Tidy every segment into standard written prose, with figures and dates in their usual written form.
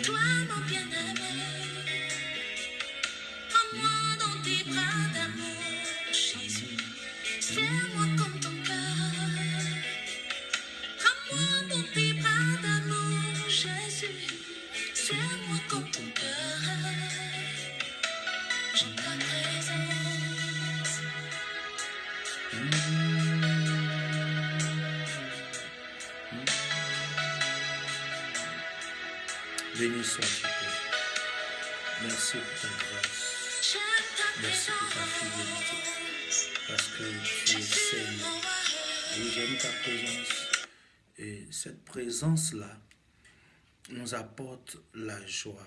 Toi, mon bien-aimé, prends-moi dans tes bras d'amour, Jésus. Serre-moi comme ton cœur. Prends-moi dans tes bras d'amour, Jésus. Serre-moi comme ton cœur. J'aime ta présence. Béni sois-tu, Père. Merci pour ta grâce. J'aime ta Merci pour ta fidélité. présence. Parce que tu es Seigneur. Oui, j'aime ta présence. Et cette présence-là nous apporte la joie,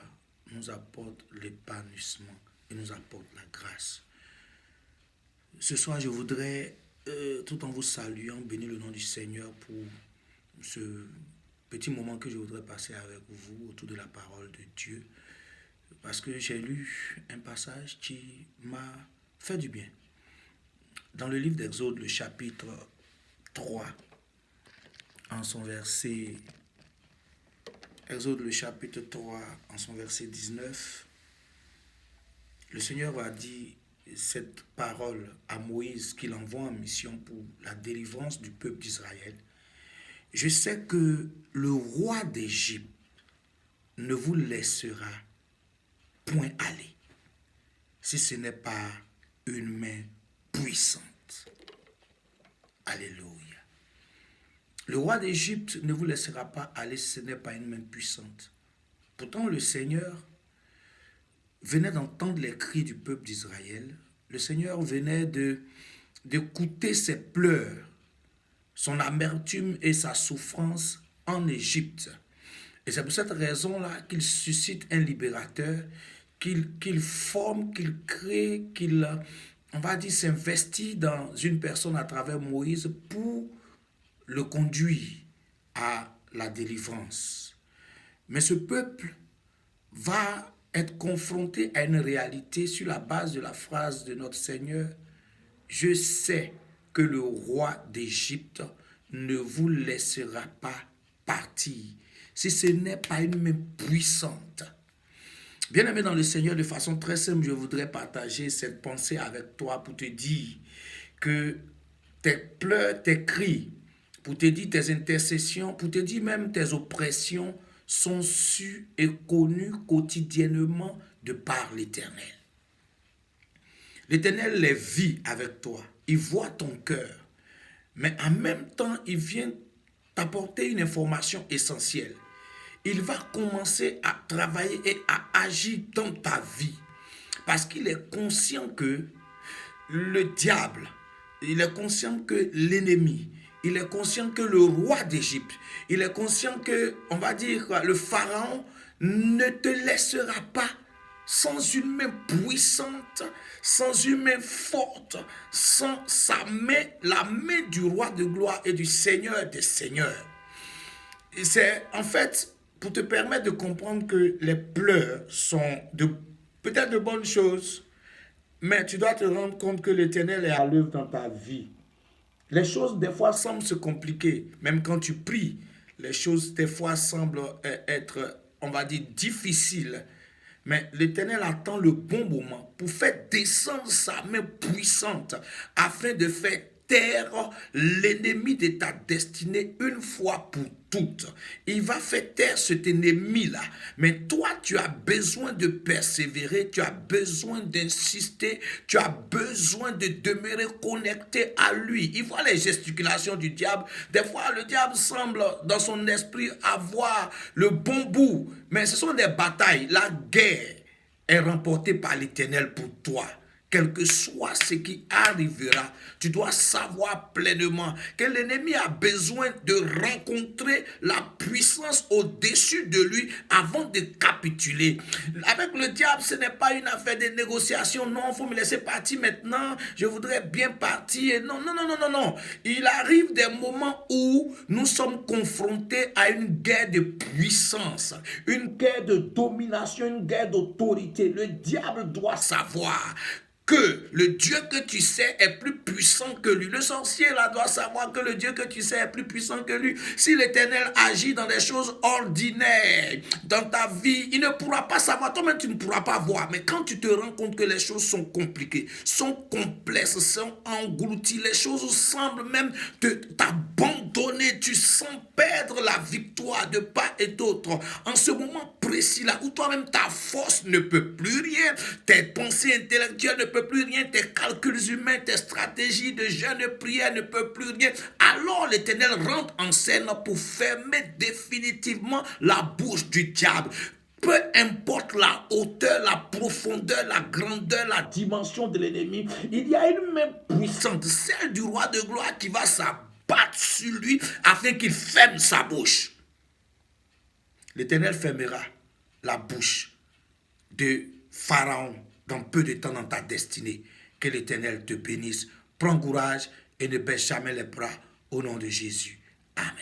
nous apporte l'épanouissement et nous apporte la grâce. Ce soir, je voudrais, tout en vous saluant, bénir le nom du Seigneur pour ce petit moment que je voudrais passer avec vous autour de la parole de Dieu. Parce que j'ai lu un passage qui m'a fait du bien. Dans le livre d'Exode, le chapitre 3, en son verset... Exode, le chapitre 3, en son verset 19, le Seigneur va dire cette parole à Moïse qu'il envoie en mission pour la délivrance du peuple d'Israël. Je sais que le roi d'Égypte ne vous laissera point aller si ce n'est pas une main puissante. Alléluia. Le roi d'Égypte ne vous laissera pas aller si ce n'est pas une main puissante. Pourtant, le Seigneur venait d'entendre les cris du peuple d'Israël. Le Seigneur venait d'écouter ses pleurs, son amertume et sa souffrance en Égypte. Et c'est pour cette raison-là qu'il suscite un libérateur, qu'il forme, qu'il crée, on va dire, s'investit dans une personne à travers Moïse pour le conduire à la délivrance. Mais ce peuple va être confronté à une réalité sur la base de la phrase de notre Seigneur: je sais que le roi d'Égypte ne vous laissera pas partir si ce n'est pas une main puissante. Bien-aimé dans le Seigneur, de façon très simple, je voudrais partager cette pensée avec toi pour te dire que tes pleurs, tes cris, pour te dire tes intercessions, pour te dire même tes oppressions sont sues et connues quotidiennement de par l'Éternel. L'Éternel les vit avec toi. Il voit ton cœur. Mais en même temps, il vient t'apporter une information essentielle. Il va commencer à travailler et à agir dans ta vie. Parce qu'il est conscient que le diable, il est conscient que l'ennemi, il est conscient que le roi d'Égypte, il est conscient que, on va dire, le pharaon ne te laissera pas sans une main puissante, sans une main forte, sans sa main, la main du roi de gloire et du Seigneur des seigneurs. Et c'est en fait pour te permettre de comprendre que les pleurs sont peut-être de bonnes choses, mais tu dois te rendre compte que l'Éternel est à l'œuvre dans ta vie. Les choses, des fois, semblent se compliquer. Même quand tu pries, les choses, des fois, semblent être, on va dire, difficiles. Mais l'Éternel attend le bon moment pour faire descendre sa main puissante afin de faire taire l'ennemi de ta destinée une fois pour toutes. Il va faire taire cet ennemi-là. Mais toi, tu as besoin de persévérer, tu as besoin d'insister, tu as besoin de demeurer connecté à lui. Il voit les gesticulations du diable. Des fois, le diable semble dans son esprit avoir le bon bout. Mais ce sont des batailles. La guerre est remportée par l'Éternel pour toi. Quel que soit ce qui arrivera, tu dois savoir pleinement que l'ennemi a besoin de rencontrer la puissance au-dessus de lui avant de capituler. Avec le diable, ce n'est pas une affaire de négociation. Non, il faut me laisser partir maintenant. Je voudrais bien partir. Non, non, non, non, non, non. Il arrive des moments où nous sommes confrontés à une guerre de puissance, une guerre de domination, une guerre d'autorité. Le diable doit savoir que le Dieu que tu sais est plus puissant que lui. Le sorcier là doit savoir que le Dieu que tu sais est plus puissant que lui. Si l'Éternel agit dans des choses ordinaires dans ta vie, il ne pourra pas savoir. Toi-même, tu ne pourras pas voir. Mais quand tu te rends compte que les choses sont compliquées, sont complexes, sont englouties, les choses semblent même t'abandonner, tu sens perdre la victoire de part et d'autre. En ce moment précis là où toi-même ta force ne peut plus rien, tes pensées intellectuelles ne peuvent plus rien, tes calculs humains, tes stratégies de jeûne et prière ne peuvent plus rien, alors l'Éternel rentre en scène pour fermer définitivement la bouche du diable. Peu importe la hauteur, la profondeur, la grandeur, la dimension de l'ennemi, il y a une main puissante, celle du roi de gloire qui va s'abattre sur lui afin qu'il ferme sa bouche. L'Éternel fermera la bouche de Pharaon dans peu de temps dans ta destinée. Que l'Éternel te bénisse. Prends courage et ne baisse jamais les bras au nom de Jésus. Amen.